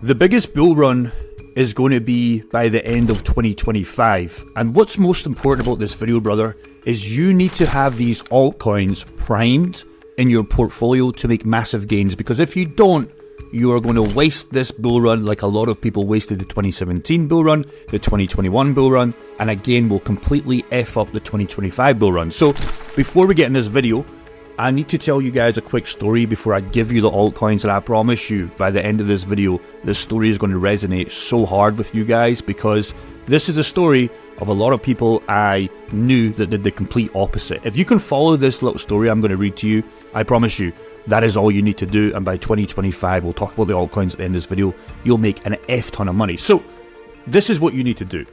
The biggest bull run is going to be by the end of 2025. And what's most important about this video, brother, is you need to have these altcoins primed in your portfolio to make massive gains. Because if you don't, you are going to waste this bull run like a lot of people wasted the 2017 bull run, the 2021 bull run, and again, will completely F up the 2025 bull run. So before we get in this video, I need to tell you guys a quick story before I give you the altcoins, and I promise you by the end of this video, this story is going to resonate so hard with you guys, because this is a story of a lot of people I knew that did the complete opposite. If you can follow this little story I'm going to read to you, I promise you, that is all you need to do, and by 2025, we'll talk about the altcoins at the end of this video, you'll make an F ton of money. So, this is what you need to do.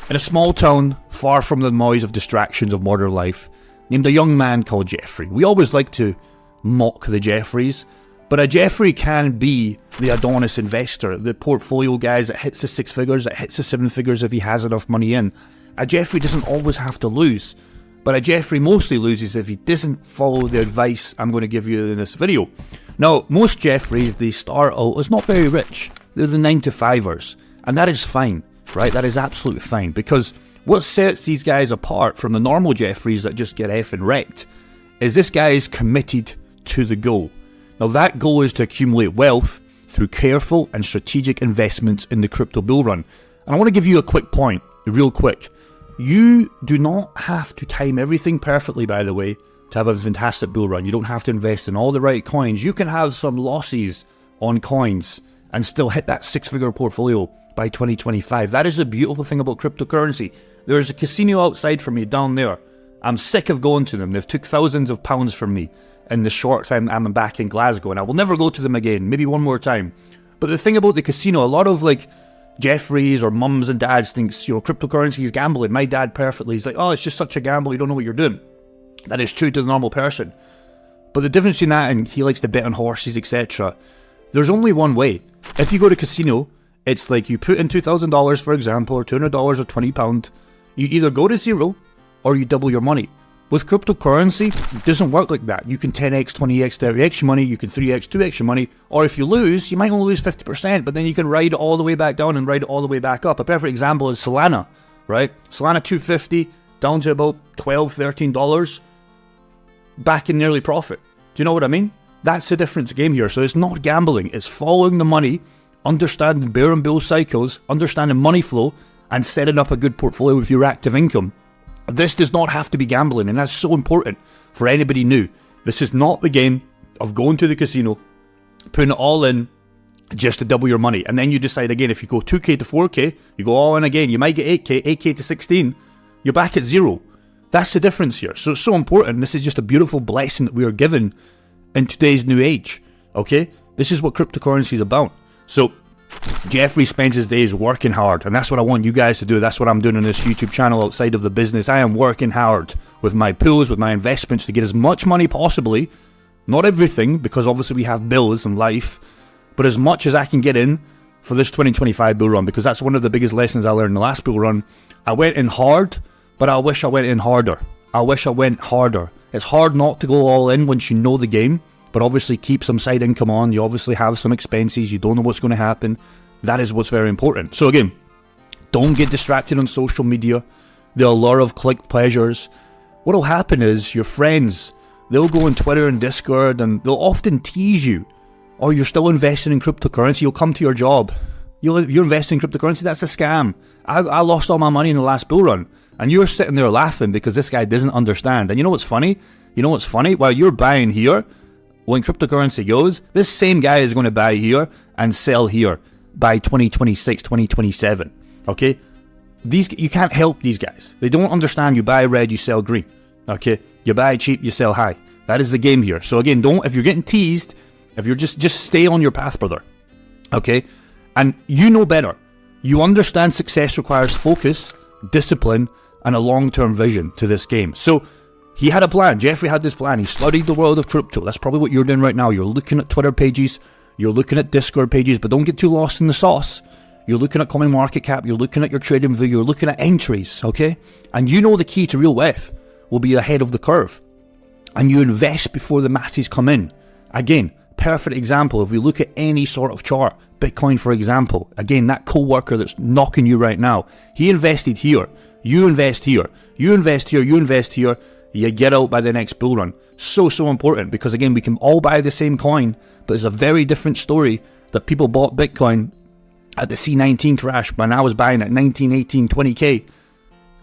In a small town, far from the noise of distractions of modern life, named a young man called Jeffrey. We always like to mock the Jeffreys, but a Jeffrey can be the Adonis investor, the portfolio guys that hits the 6 figures, that hits the 7 figures if he has enough money in. A Jeffrey doesn't always have to lose, but a Jeffrey mostly loses if he doesn't follow the advice I'm going to give you in this video. Now, most Jeffreys, they start out as not very rich. They're the 9-to-5ers, and that is fine, right? That is absolutely fine, because what sets these guys apart from the normal Jeffreys that just get effing wrecked is this guy is committed to the goal. Now that goal is to accumulate wealth through careful and strategic investments in the crypto bull run. And I want to give you a quick point, real quick. You do not have to time everything perfectly, by the way, to have a fantastic bull run. You don't have to invest in all the right coins. You can have some losses on coins and still hit that 6-figure portfolio by 2025. That is the beautiful thing about cryptocurrency. There's a casino outside for me down there. I'm sick of going to them. They've took thousands of pounds from me in the short time I'm back in Glasgow, and I will never go to them again, maybe one more time. But the thing about the casino, a lot of like Jeffreys or mums and dads thinks, cryptocurrency is gambling. My dad perfectly, he's like, oh, it's just such a gamble, you don't know what you're doing. That is true to the normal person. But the difference between that and he likes to bet on horses, etc., there's only one way. If you go to casino, it's like you put in $2,000, for example, or $200 or £20. You either go to zero or you double your money. With cryptocurrency, it doesn't work like that. You can 10x, 20x, 30x your money, you can 3x, 2x your money, or if you lose, you might only lose 50%, but then you can ride it all the way back down and ride it all the way back up. A perfect example is Solana, right? Solana 250 down to about $12, $13, back in nearly profit. Do you know what I mean? That's the difference game here. So it's not gambling, it's following the money, understanding bear and bull cycles, understanding money flow, and setting up a good portfolio with your active income. This does not have to be gambling, and that's so important for anybody new. This is not the game of going to the casino, putting it all in just to double your money, and then you decide again, if you go 2k to 4k, you go all in again, you might get 8k, 8k to 16, you're back at zero. That's the difference here. So it's so important. This is just a beautiful blessing that we are given in today's new age, okay? This is what cryptocurrency is about. So Jeffrey spends his days working hard, and that's what I want you guys to do. That's what I'm doing on this YouTube channel outside of the business. I am working hard with my pools, with my investments, to get as much money possibly, not everything, because obviously we have bills and life, but as much as I can get in for this 2025 bull run, because that's one of the biggest lessons I learned in the last bull run. I went in hard, but I wish I went in harder. I wish I went harder. It's hard not to go all in once you know the game, but obviously keep some side income on. You obviously have some expenses. You don't know what's going to happen. That is what's very important. So again, don't get distracted on social media. The allure of click pleasures. What will happen is your friends, they'll go on Twitter and Discord, and they'll often tease you. Oh, you're still investing in cryptocurrency. You'll come to your job. You're investing in cryptocurrency. That's a scam. I lost all my money in the last bull run. And you're sitting there laughing because this guy doesn't understand. And you know what's funny? While you're buying here, when cryptocurrency goes, this same guy is going to buy here and sell here by 2026, 2027. Okay? You can't help these guys. They don't understand you buy red, you sell green. Okay? You buy cheap, you sell high. That is the game here. So again, if you're getting teased, if you're just stay on your path, brother. Okay? And you know better. You understand success requires focus, discipline, and a long-term vision to this game. So he had a plan. Jeffrey had this plan. He studied the world of crypto. That's probably what you're doing right now. You're looking at Twitter pages. You're looking at Discord pages, but don't get too lost in the sauce. You're looking at coin market cap. You're looking at your trading view. You're looking at entries, okay? And you know the key to real wealth will be ahead of the curve. And you invest before the masses come in. Again, perfect example. If we look at any sort of chart, Bitcoin, for example, again, that co-worker that's knocking you right now, he invested here, you invest here, you invest here, you invest here, you get out by the next bull run. So important, because again, we can all buy the same coin, but it's a very different story that people bought Bitcoin at the C19 crash when I was buying at 19, 18, 20k.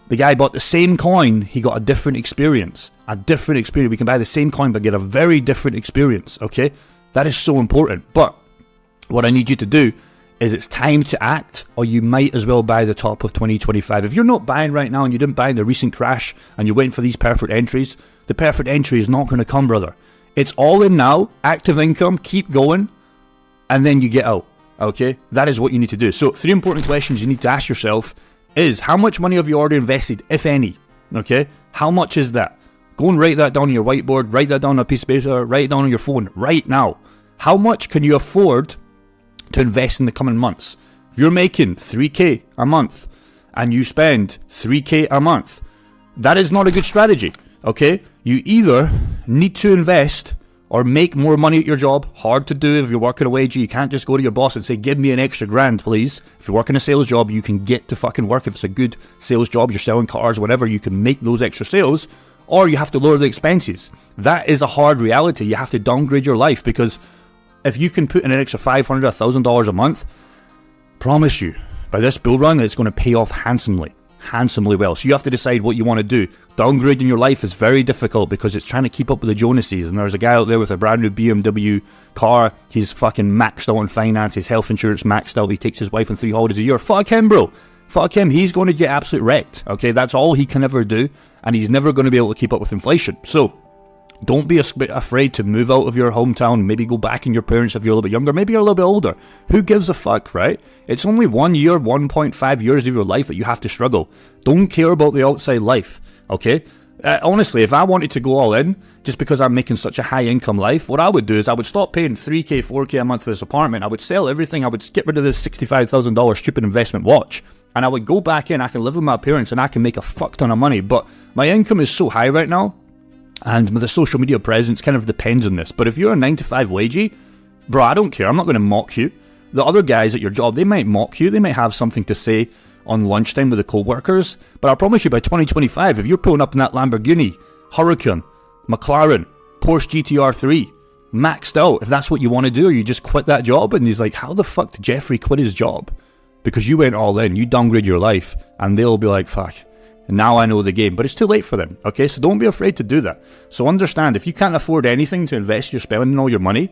The guy bought the same coin, he got a different experience. A different experience. We can buy the same coin but get a very different experience, okay? That is so important. But what I need you to do is it's time to act, or you might as well buy the top of 2025. If you're not buying right now and you didn't buy in the recent crash and you're waiting for these perfect entries, the perfect entry is not going to come, brother. It's all in now, active income, keep going, and then you get out, okay? That is what you need to do. So 3 important questions you need to ask yourself is, how much money have you already invested, if any, okay? How much is that? Go and write that down on your whiteboard, write that down on a piece of paper, write it down on your phone right now. How much can you afford to invest in the coming months? If you're making 3k a month and you spend 3k a month, that is not a good strategy, okay? You either need to invest or make more money at your job. Hard to do if you're working a wage. You can't just go to your boss and say, give me an extra grand, please. If you're working a sales job, you can get to fucking work. If it's a good sales job, you're selling cars, whatever, you can make those extra sales. Or you have to lower the expenses. That is a hard reality. You have to downgrade your life, because if you can put in an extra $500, $1,000 a month, promise you, by this bull run, it's going to pay off handsomely well. So you have to decide what you want to do. Downgrading your life is very difficult because it's trying to keep up with the Jonases. And there's a guy out there with a brand new BMW car. He's fucking maxed out on finance. His health insurance maxed out. He takes his wife on 3 holidays a year. Fuck him, bro. Fuck him. He's going to get absolutely wrecked. Okay, that's all he can ever do. And he's never going to be able to keep up with inflation. So don't be afraid to move out of your hometown. Maybe go back in your parents if you're a little bit younger. Maybe you're a little bit older. Who gives a fuck, right? It's only 1 year, 1.5 years of your life that you have to struggle. Don't care about the outside life, okay? Honestly, if I wanted to go all in, just because I'm making such a high income life, what I would do is I would stop paying 3k, 4k a month for this apartment. I would sell everything. I would get rid of this $65,000 stupid investment watch. And I would go back in. I can live with my parents and I can make a fuck ton of money. But my income is so high right now, and the social media presence kind of depends on this. But if you're a 9-to-5 wagey, bro, I don't care. I'm not going to mock you. The other guys at your job, they might mock you. They might have something to say on lunchtime with the co-workers. But I promise you, by 2025, if you're pulling up in that Lamborghini, Huracan, McLaren, Porsche GTR 3, maxed out, if that's what you want to do, or you just quit that job, and he's like, how the fuck did Jeffrey quit his job? Because you went all in, you downgrade your life, and they'll be like, fuck, now I know the game. But it's too late for them, okay? So don't be afraid to do that. So understand, if you can't afford anything to invest, you're spending all your money,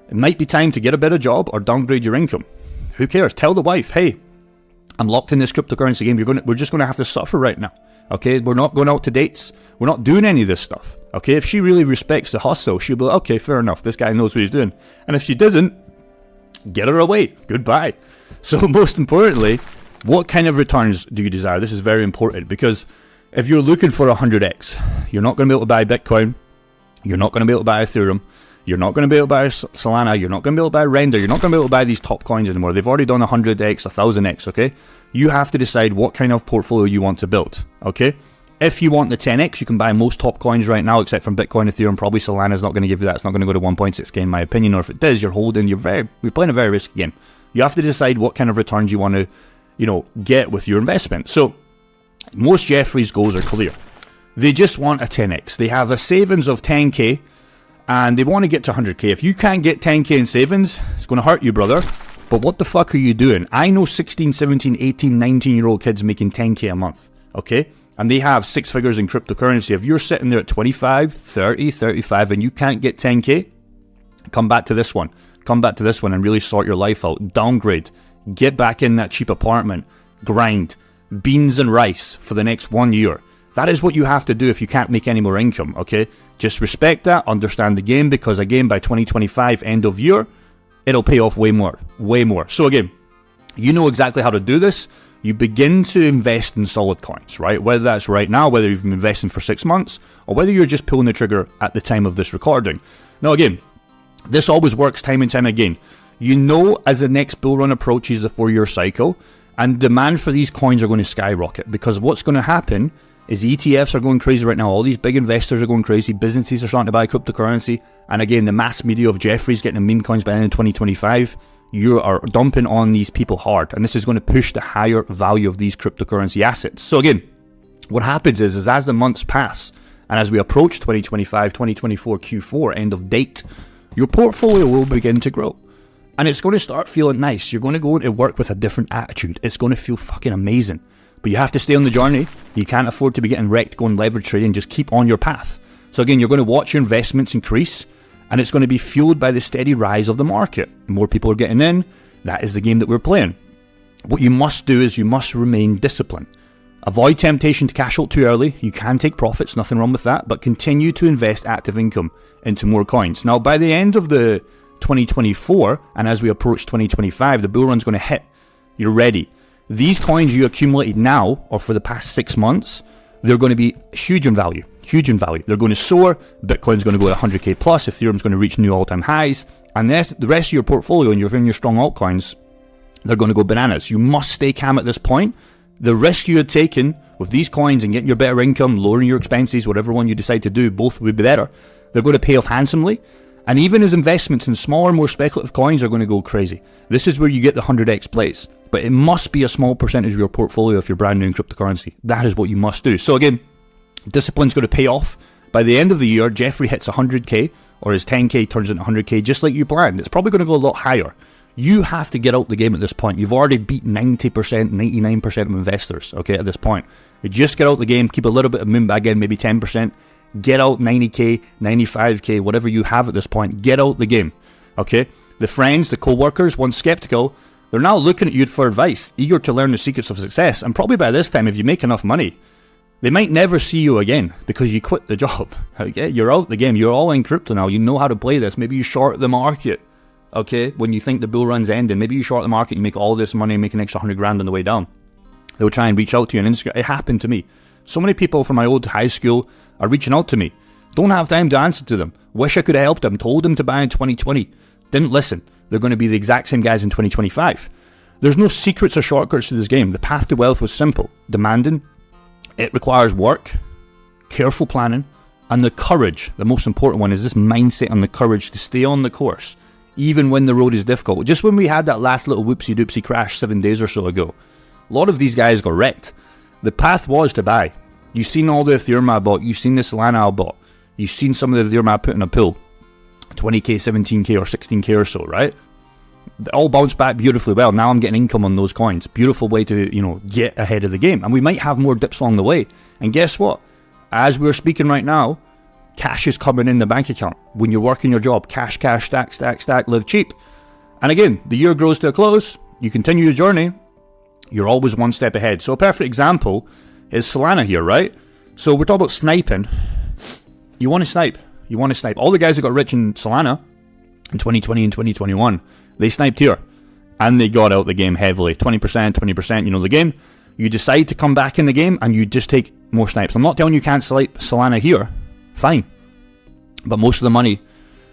it might be time to get a better job or downgrade your income. Who cares? Tell the wife, hey, I'm locked in this cryptocurrency game. We're just going to have to suffer right now, okay? We're not going out to dates. We're not doing any of this stuff, okay? If she really respects the hustle, she'll be like, okay, fair enough. This guy knows what he's doing. And if she doesn't, get her away. Goodbye. So most importantly, what kind of returns do you desire? This is very important, because if you're looking for 100x, you're not going to be able to buy Bitcoin. You're not going to be able to buy Ethereum. You're not going to be able to buy Solana. You're not going to be able to buy Render. You're not going to be able to buy these top coins anymore. They've already done 100x, 1000x, okay? You have to decide what kind of portfolio you want to build, okay? If you want the 10x, you can buy most top coins right now, except from Bitcoin, Ethereum. Probably Solana's not going to give you that. It's not going to go to 1.6k in my opinion. Or if it does, you're playing a very risky game. You have to decide what kind of returns you want to, get with your investment. So most Jeffrey's goals are clear. They just want a 10x. They have a savings of 10k and they want to get to 100k. If you can't get 10k in savings, it's going to hurt you, brother. But what the fuck are you doing? I know 16, 17, 18, 19-year-old kids making 10k a month, okay? And they have 6 figures in cryptocurrency. If you're sitting there at 25, 30, 35 and you can't get 10k, come back to this one. Come back to this one and really sort your life out. Downgrade. Get back in that cheap apartment. Grind. Beans and rice for the next 1 year. That is what you have to do if you can't make any more income, okay? Just respect that, understand the game, because again, by 2025, end of year, it'll pay off way more. Way more. So again, you know exactly how to do this. You begin to invest in solid coins, right? Whether that's right now, whether you've been investing for 6 months, or whether you're just pulling the trigger at the time of this recording. Now again, this always works time and time again. You know, as the next bull run approaches the 4-year cycle, and demand for these coins are going to skyrocket, because what's going to happen is ETFs are going crazy right now. All these big investors are going crazy. Businesses are starting to buy cryptocurrency. And again, the mass media of Jeffrey's getting meme coins by the end of 2025. You are dumping on these people hard. And this is going to push the higher value of these cryptocurrency assets. So again, what happens is as the months pass, and as we approach 2025, 2024 Q4, end of date, your portfolio will begin to grow. And it's going to start feeling nice. You're going to go to work with a different attitude. It's going to feel fucking amazing. But you have to stay on the journey. You can't afford to be getting wrecked going leverage trading. Just keep on your path. So again, you're going to watch your investments increase, and it's going to be fueled by the steady rise of the market. More people are getting in. That is the game that we're playing. What you must do is you must remain disciplined. Avoid temptation to cash out too early. You can take profits, nothing wrong with that, but continue to invest active income into more coins. Now, by the end of the 2024, and as we approach 2025, the bull run's going to hit. You're ready. These coins you accumulated now, or for the past 6 months, they're going to be huge in value. Huge in value. They're going to soar. Bitcoin's going to go to 100k plus. Ethereum's going to reach new all-time highs. And the rest of your portfolio, and you're in your strong altcoins, they're going to go bananas. You must stay calm at this point. The risk you had taken with these coins and getting your better income, lowering your expenses, whatever one you decide to do, both would be better. They're going to pay off handsomely. And even as investments in smaller, more speculative coins are going to go crazy. This is where you get the 100x plays. But it must be a small percentage of your portfolio if you're brand new in cryptocurrency. That is what you must do. So again, discipline's going to pay off. By the end of the year, Jeffrey hits 100k, or his 10k turns into 100k, just like you planned. It's probably going to go a lot higher. You have to get out the game at this point. You've already beat 90%, 99% of investors, okay, at this point. You just get out the game, keep a little bit of moon bag in, maybe 10%. Get out 90k, 95k, whatever you have at this point. Get out the game, okay? The friends, the co-workers, once skeptical, they're now looking at you for advice, eager to learn the secrets of success. And probably by this time, if you make enough money, they might never see you again because you quit the job, okay? You're out the game. You're all in crypto now. You know how to play this. Maybe you short the market, okay? When you think the bull run's ending, maybe you short the market, you make all this money, make an extra 100 grand on the way down. They'll try and reach out to you on Instagram. It happened to me. So many people from my old high school are reaching out to me. Don't have time to answer to them. Wish I could have helped them. Told them to buy in 2020. Didn't listen. They're going to be the exact same guys in 2025. There's no secrets or shortcuts to this game. The path to wealth was simple. Demanding. It requires work, careful planning, and the courage. The most important one is this mindset and the courage to stay on the course, even when the road is difficult. Just when we had that last little whoopsie-doopsie crash 7 days or so ago, a lot of these guys got wrecked. The path was to buy. You've seen all the Ethereum I bought. You've seen the Solana I bought. You've seen some of the Ethereum I put in a pool. 20k, 17k, or 16k or so, right? They all bounced back beautifully well. Now I'm getting income on those coins. Beautiful way to, get ahead of the game. And we might have more dips along the way. And guess what? As we're speaking right now, cash is coming in the bank account. When you're working your job, cash, stack, stack, stack, live cheap. And again, the year grows to a close. You continue your journey. You're always one step ahead. So a perfect example is Solana here, right? So we're talking about sniping. You want to snipe. You want to snipe. All the guys that got rich in Solana in 2020 and 2021, they sniped here. And they got out the game heavily. 20%, you know the game. You decide to come back in the game and you just take more snipes. I'm not telling you can't snipe Solana here. Fine. But most of the money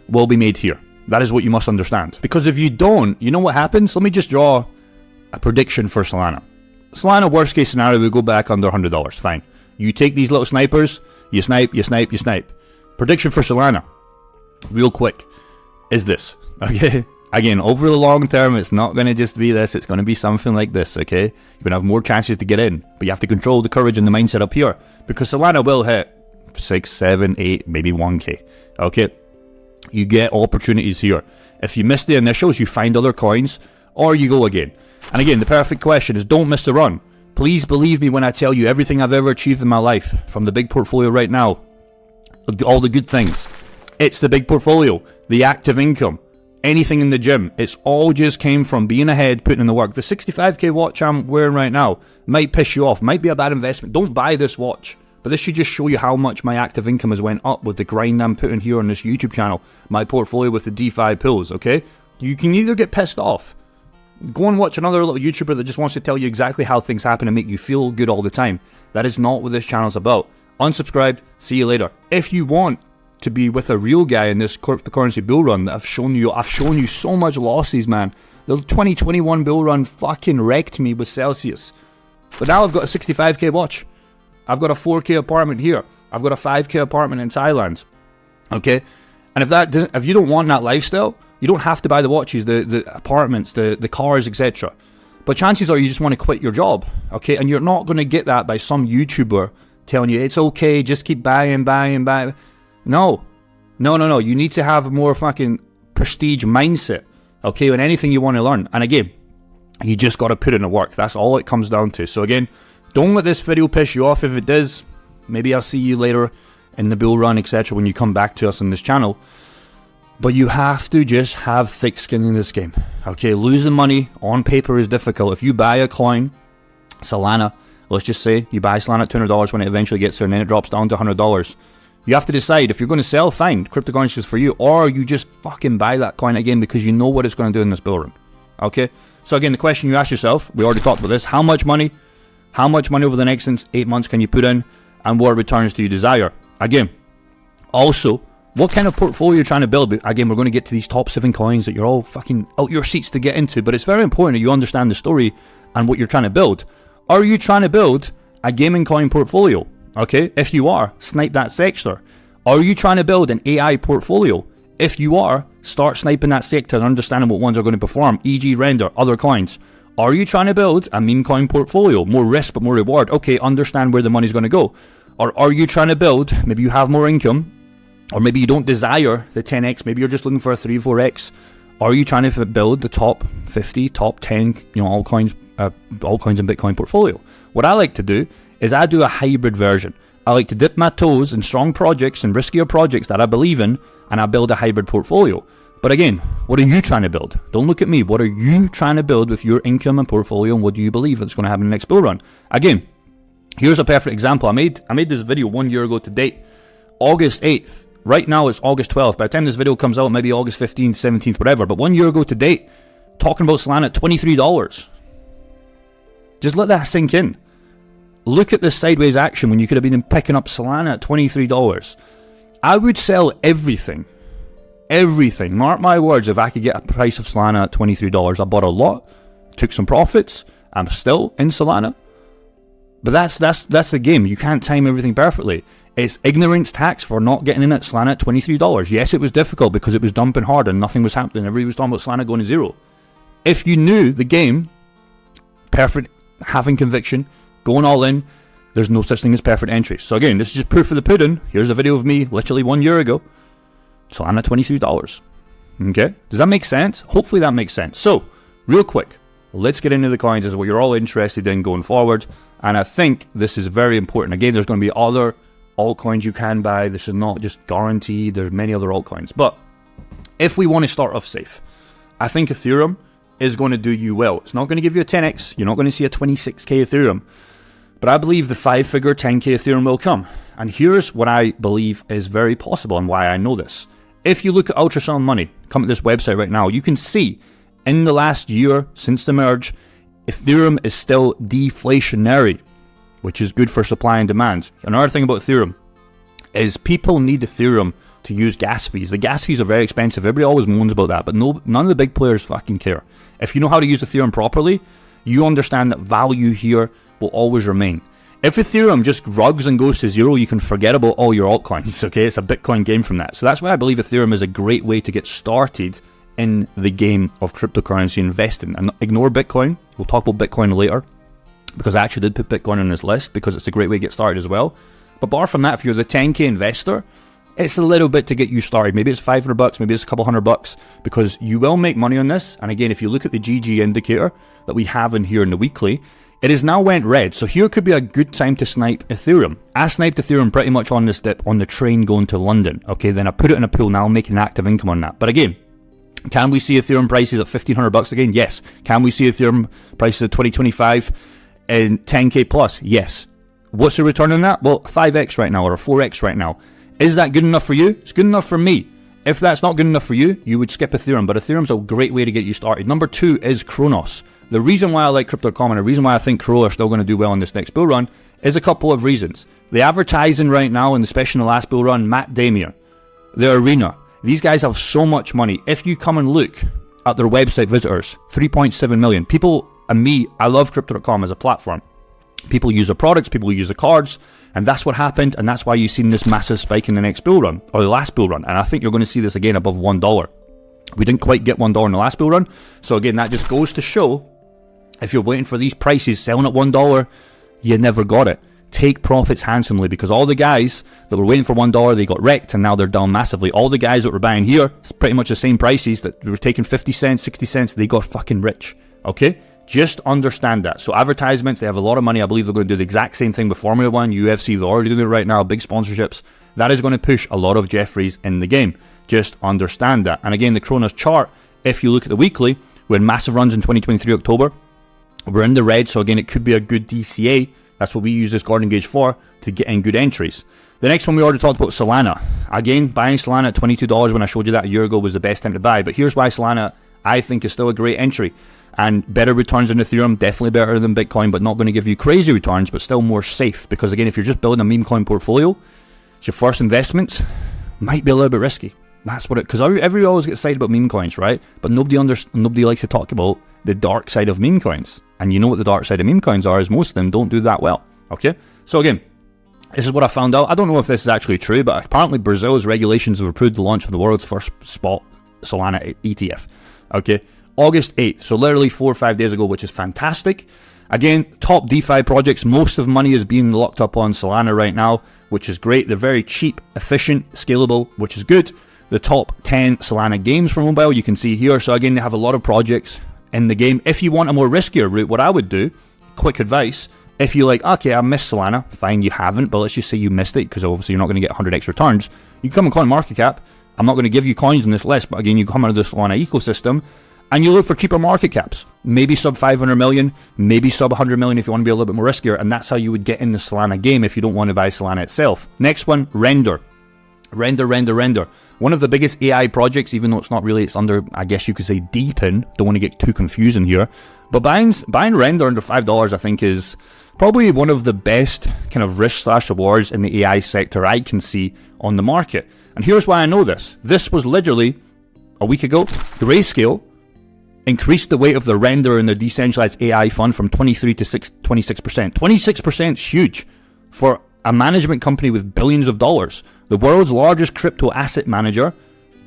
will be made here. That is what you must understand. Because if you don't, you know what happens? Let me just draw a prediction for Solana. Solana, worst case scenario, we go back under $100. Fine. You take these little snipers, you snipe. Prediction for Solana, real quick, is this. Okay? Again, over the long term, it's not going to just be this. It's going to be something like this, okay? You're going to have more chances to get in. But you have to control the courage and the mindset up here. Because Solana will hit 6, 7, 8, maybe 1k. Okay? You get opportunities here. If you miss the initials, you find other coins, or you go again. And again, the perfect question is don't miss the run. Please believe me when I tell you everything I've ever achieved in my life, from the big portfolio right now, all the good things. It's the big portfolio, the active income, anything in the gym. It's all just came from being ahead, putting in the work. The 65k watch I'm wearing right now might piss you off, might be a bad investment. Don't buy this watch. But this should just show you how much my active income has went up with the grind I'm putting here on this YouTube channel, my portfolio with the DeFi pools, okay? You can either get pissed off, go and watch another little YouTuber that just wants to tell you exactly how things happen and make you feel good all the time. That is not what this channel's about. Unsubscribed, see you later. If you want to be with a real guy in this cryptocurrency bull run that I've shown you so much losses, man. The 2021 bull run fucking wrecked me with Celsius. But now I've got a 65k watch. I've got a 4K apartment here. I've got a 5K apartment in Thailand. Okay? And if you don't want that lifestyle, you don't have to buy the watches, the apartments, the cars, etc. But chances are you just want to quit your job. Okay? And you're not going to get that by some YouTuber telling you it's okay, just keep buying. No. You need to have a more fucking prestige mindset, okay, on anything you want to learn. And again, you just got to put in the work. That's all it comes down to. So again, don't let this video piss you off. If it does, maybe I'll see you later in the bull run, etc., when you come back to us on this channel. But you have to just have thick skin in this game. Okay, losing money on paper is difficult. If you buy a coin, Solana, let's just say you buy Solana at $200 when it eventually gets there and then it drops down to $100. You have to decide if you're going to sell, fine, cryptocurrency is for you, or you just fucking buy that coin again because you know what it's going to do in this bull run. Okay? So again, the question you ask yourself, we already talked about this, how much money over the next 8 months can you put in, and what returns do you desire? Again, also, what kind of portfolio you're trying to build. Again, we're going to get to these top 7 coins that you're all fucking out your seats to get into, but it's very important that you understand the story and what you're trying to build. Are you trying to build a gaming coin portfolio? Okay, if you are, snipe that sector. Are you trying to build an AI portfolio? If you are, start sniping that sector and understanding what ones are going to perform, e.g. Render, other coins. Are you trying to build a meme coin portfolio? More risk but more reward. Okay, understand where the money's going to go. Or are you trying to build, maybe you have more income, or maybe you don't desire the 10x, maybe you're just looking for a 3-4x. Are you trying to build the top 50, top 10, altcoins and Bitcoin portfolio? What I like to do is I do a hybrid version. I like to dip my toes in strong projects and riskier projects that I believe in, and I build a hybrid portfolio. But again, what are you trying to build? Don't look at me. What are you trying to build with your income and portfolio, and what do you believe that's going to happen in the next bull run? Again, here's a perfect example. I made this video 1 year ago to date, August 8th. Right now it's August 12th. By the time this video comes out, maybe August 15th, 17th, whatever. But 1 year ago to date, talking about Solana at $23. Just let that sink in. Look at the sideways action when you could have been picking up Solana at $23. I would sell everything. Everything. Mark my words, if I could get a price of Solana at $23. I bought a lot, took some profits. I'm still in Solana. But that's the game. You can't time everything perfectly. It's ignorance tax for not getting in at Solana at $23. Yes, it was difficult because it was dumping hard and nothing was happening. Everybody was talking about Solana going to zero. If you knew the game, perfect, having conviction, going all in, there's no such thing as perfect entry. So again, this is just proof of the pudding. Here's a video of me literally 1 year ago. Solana $23. Okay? Does that make sense? Hopefully that makes sense. So, real quick, let's get into the coins. This is what you're all interested in going forward. And I think this is very important. Again, there's going to be other altcoins you can buy. This is not just guaranteed. There's many other altcoins. But if we want to start off safe, I think Ethereum is going to do you well. It's not going to give you a 10x. You're not going to see a 26k Ethereum. But I believe the 5-figure 10k Ethereum will come. And here's what I believe is very possible and why I know this. If you look at Ultrasound Money, come to this website right now, you can see in the last year since the merge, Ethereum is still deflationary, which is good for supply and demand. Another thing about Ethereum is people need Ethereum to use gas fees. The gas fees are very expensive. Everybody always moans about that, but none of the big players fucking care. If you know how to use Ethereum properly, you understand that value here will always remain. If Ethereum just rugs and goes to zero, you can forget about all your altcoins, okay? It's a Bitcoin game from that. So that's why I believe Ethereum is a great way to get started in the game of cryptocurrency investing. And ignore Bitcoin. We'll talk about Bitcoin later, because I actually did put Bitcoin on this list because it's a great way to get started as well. But bar from that, if you're the 10k investor, it's a little bit to get you started. Maybe it's $500, maybe it's a couple $100, because you will make money on this. And again, if you look at the GG indicator that we have in here in the weekly, it has now went red. So here could be a good time to snipe Ethereum. I sniped Ethereum pretty much on this dip on the train going to London. Okay, then I put it in a pool. Now I'm making active income on that. But again, can we see Ethereum prices at $1,500 again? Yes. Can we see Ethereum prices at 2025 and 10k plus? Yes. What's the return on that? Well, 5x right now, or 4x right now. Is that good enough for you? It's good enough for me. If that's not good enough for you, you would skip Ethereum. But Ethereum's a great way to get you started. Number 2 is Kronos. The reason why I like Crypto.com and the reason why I think Crow are still going to do well in this next bull run is a couple of reasons. The advertising right now, and especially in the last bull run, Matt Damir, the Arena, these guys have so much money. If you come and look at their website visitors, 3.7 million. People and me, I love Crypto.com as a platform. People use the products, people use the cards, and that's what happened, and that's why you've seen this massive spike in the next bull run, or the last bull run, and I think you're going to see this again above $1. We didn't quite get $1 in the last bull run, so again, that just goes to show, if you're waiting for these prices, selling at $1, you never got it. Take profits handsomely, because all the guys that were waiting for $1, they got wrecked, and now they're down massively. All the guys that were buying here, it's pretty much the same prices, that were taking 50 cents, 60 cents, they got fucking rich, okay? Just understand that. So advertisements, they have a lot of money. I believe they're going to do the exact same thing with Formula 1, UFC. They're already doing it right now, big sponsorships. That is going to push a lot of Jeffreys in the game. Just understand that. And again, the Kronos chart, if you look at the weekly, we had massive runs in 2023 October. We're in the red, so again, it could be a good DCA. That's what we use this Gordon gauge for, to get in good entries. The next one we already talked about, Solana. Again, buying Solana at $22 when I showed you that a year ago was the best time to buy. But here's why Solana, I think, is still a great entry. And better returns than Ethereum, definitely better than Bitcoin, but not going to give you crazy returns, but still more safe. Because again, if you're just building a meme coin portfolio, it's your first investment, might be a little bit risky. That's what it, because everybody always gets excited about meme coins, right? But nobody likes to talk about the dark side of meme coins. And you know what the dark side of meme coins are, is most of them don't do that well, okay? So again, this is what I found out. I don't know if this is actually true, but apparently Brazil's regulations have approved the launch of the world's first spot Solana ETF, okay? August 8th, so literally 4 or 5 days ago, which is fantastic. Again, top DeFi projects, most of money is being locked up on Solana right now, which is great. They're very cheap, efficient, scalable, which is good. The top 10 Solana games for mobile, you can see here. So again, they have a lot of projects in the game. If you want a more riskier route, what I would do, quick advice, if you're like, okay, I missed Solana, fine, you haven't, but let's just say you missed it, because obviously you're not going to get 100x returns. You come on CoinMarketCap. I'm not going to give you coins in this list, but again, you come out of the Solana ecosystem, and you look for cheaper market caps, maybe sub 500 million, maybe sub 100 million if you want to be a little bit more riskier, and that's how you would get in the Solana game if you don't want to buy Solana itself. Next one, Render. Render. One of the biggest AI projects, even though it's not really, it's under, I guess you could say, deep in. Don't want to get too confusing here. But buying Render under $5, I think, is probably one of the best kind of risk/rewards in the AI sector I can see on the market. And here's why I know this. This was literally a week ago. Grayscale increased the weight of the Render in their decentralized AI fund from 23 to 26%. 26% is huge for a management company with billions of dollars. The world's largest crypto asset manager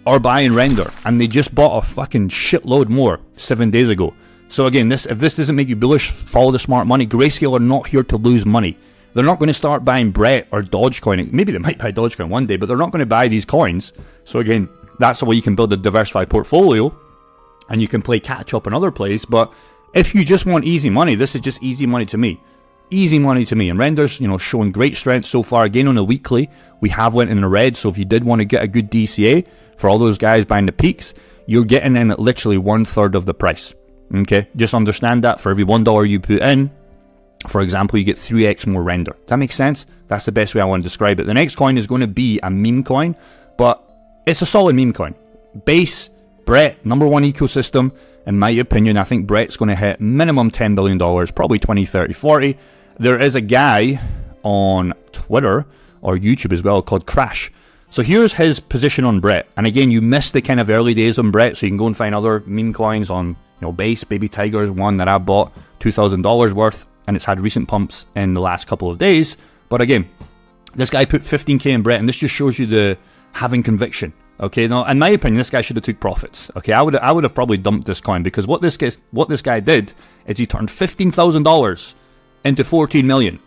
are buying Render, and they just bought a fucking shitload more 7 days ago. So again, if this doesn't make you bullish, follow the smart money. Grayscale are not here to lose money. They're not going to start buying Brett or Dogecoin. Maybe they might buy Dogecoin one day, but they're not going to buy these coins. So again, that's the way you can build a diversified portfolio, and you can play catch up in other plays. But if you just want easy money, this is just easy money to me. Easy money to me. And Render's, showing great strength so far. Again, on the weekly, we have went in the red. So if you did want to get a good DCA for all those guys buying the peaks, you're getting in at literally 1/3 of the price. Okay, just understand that for every $1 you put in, for example, you get 3x more Render. Does that make sense? That's the best way I want to describe it. The next coin is going to be a meme coin, but it's a solid meme coin. Base, Brett, number one ecosystem. In my opinion, I think Brett's going to hit minimum $10 billion, probably 20, 30, 40. There is a guy on Twitter or YouTube as well called Crash. So here's his position on Brett. And again, you missed the kind of early days on Brett, so you can go and find other meme coins on Base. Baby Tiger is one that I bought $2,000 worth, and it's had recent pumps in the last couple of days. But again, this guy put 15k in Brett, and this just shows you the having conviction. Okay, now in my opinion, this guy should have took profits. Okay, I would have probably dumped this coin, because what this guy did is he turned $15,000 into 14 million.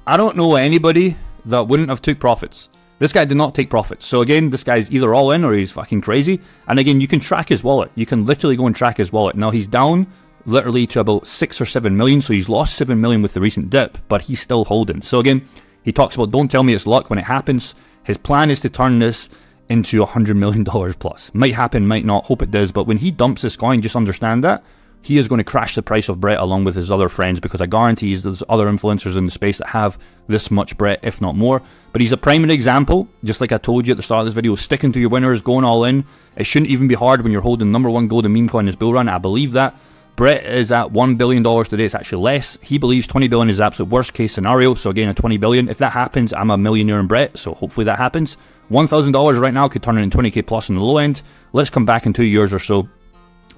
I don't know anybody that wouldn't have took profits. This guy did not take profits. So again, this guy's either all in or he's fucking crazy. And again, you can track his wallet. You can literally go and track his wallet. Now he's down literally to about 6 or 7 million. So he's lost 7 million with the recent dip, but he's still holding. So again, he talks about, don't tell me it's luck when it happens. His plan is to turn this into $100 million plus. Might happen, might not. Hope it does. But when he dumps this coin, just understand that he is going to crash the price of Brett along with his other friends, because I guarantee there's other influencers in the space that have this much Brett, if not more. But he's a prime example, just like I told you at the start of this video, sticking to your winners, going all in. It shouldn't even be hard when you're holding number one golden meme coin in this bull run. I believe that. Brett is at $1 billion today. It's actually less. He believes 20 billion is the absolute worst case scenario. So again, a 20 billion. If that happens, I'm a millionaire in Brett. So hopefully that happens. $1,000 right now could turn it into 20k plus on the low end. Let's come back in 2 years or so.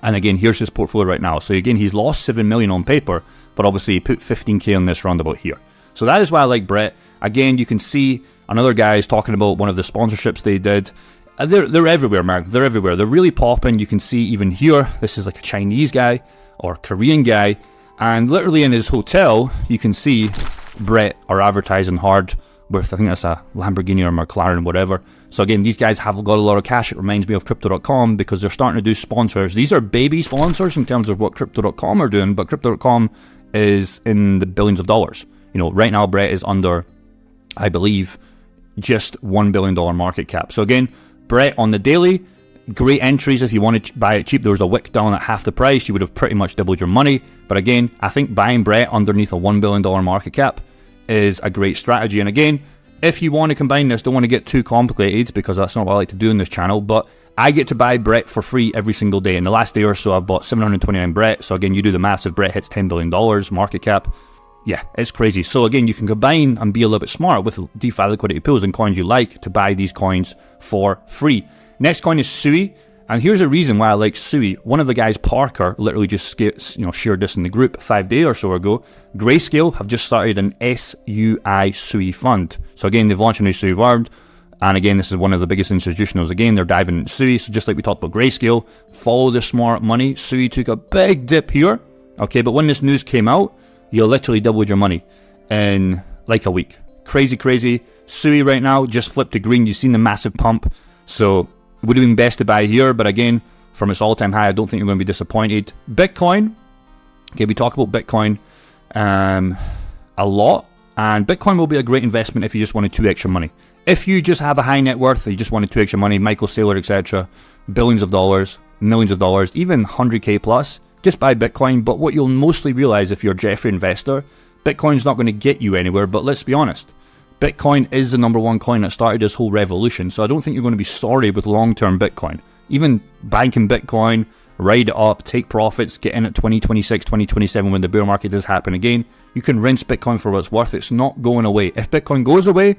And again, here's his portfolio right now. So again, he's lost 7 million on paper, but obviously he put 15k on this roundabout here. So that is why I like Brett. Again, you can see another guy is talking about one of the sponsorships they did. They're everywhere, man. They're everywhere. They're really popping. You can see even here, this is like a Chinese guy or Korean guy. And literally in his hotel, you can see Brett are advertising hard with, I think that's a Lamborghini or McLaren, whatever. So again, these guys have got a lot of cash. It reminds me of Crypto.com because they're starting to do sponsors. These are baby sponsors in terms of what Crypto.com are doing, but Crypto.com is in the billions of dollars. You know, right now Brett is under, I believe, just $1 billion market cap. So again, Brett on the daily, great entries if you want to buy it cheap. There was a wick down at half the price. You would have pretty much doubled your money. But again, I think buying Brett underneath a $1 billion market cap is a great strategy. And again, if you want to combine this, don't want to get too complicated because that's not what I like to do in this channel, but I get to buy Brett for free every single day. In the last day or so, I've bought 729 Brett. So again, you do the math, if Brett hits $10 billion market cap, yeah, it's crazy. So again, you can combine and be a little bit smart with DeFi liquidity pools and coins you like to buy these coins for free. Next coin is Sui, and here's a reason why I like Sui. One of the guys, Parker, literally just shared this in the group 5 days or so ago. Grayscale have just started an SUI Sui fund. So again, they've launched a new Sui fund, and again, this is one of the biggest institutionals. Again, they're diving into Sui. So just like we talked about Grayscale, follow the smart money. Sui took a big dip here, okay, but when this news came out, you literally doubled your money in like a week. Crazy, crazy. Sui right now just flipped to green. You've seen the massive pump. So it would have been best to buy here. But again, from its all-time high, I don't think you're going to be disappointed. Bitcoin. Okay, we talk about Bitcoin a lot. And Bitcoin will be a great investment if you just wanted 2 extra money. If you just have a high net worth, or you just wanted 2 extra money, Michael Saylor, etc., billions of dollars, millions of dollars, even 100k plus, just buy Bitcoin. But what you'll mostly realize if you're a Jeffrey investor, Bitcoin's not going to get you anywhere. But let's be honest, Bitcoin is the #1 coin that started this whole revolution. So I don't think you're going to be sorry with long-term Bitcoin. Even banking Bitcoin, ride it up, take profits, get in at 2026, 2027 when the bear market does happen again. You can rinse Bitcoin for what it's worth. It's not going away. If Bitcoin goes away,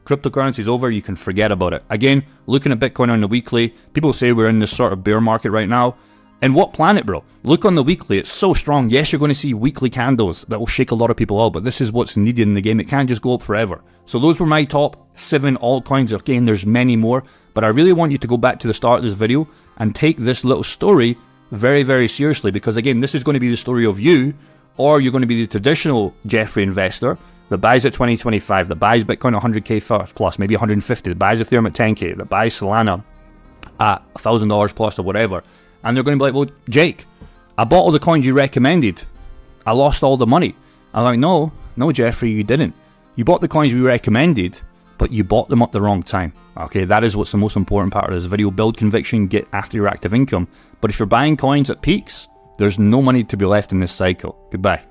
cryptocurrency's over. You can forget about it. Again, looking at Bitcoin on the weekly, people say we're in this sort of bear market right now. And what planet, bro? Look on the weekly, it's so strong. Yes, you're going to see weekly candles that will shake a lot of people out, but this is what's needed in the game. It can't just go up forever. So those were my top 7 altcoins. Again, there's many more, but I really want you to go back to the start of this video and take this little story very, very seriously, because again, this is going to be the story of you, or you're going to be the traditional Jeffrey investor that buys at 2025, that buys Bitcoin at 100k plus, maybe 150, that buys Ethereum at 10k, that buys Solana at $1,000 plus or whatever. And they're going to be like, well, Jake, I bought all the coins you recommended. I lost all the money. I'm like, no, Jeffrey, you didn't. You bought the coins we recommended, but you bought them at the wrong time. Okay, that is what's the most important part of this video. Build conviction, get after your active income. But if you're buying coins at peaks, there's no money to be left in this cycle. Goodbye.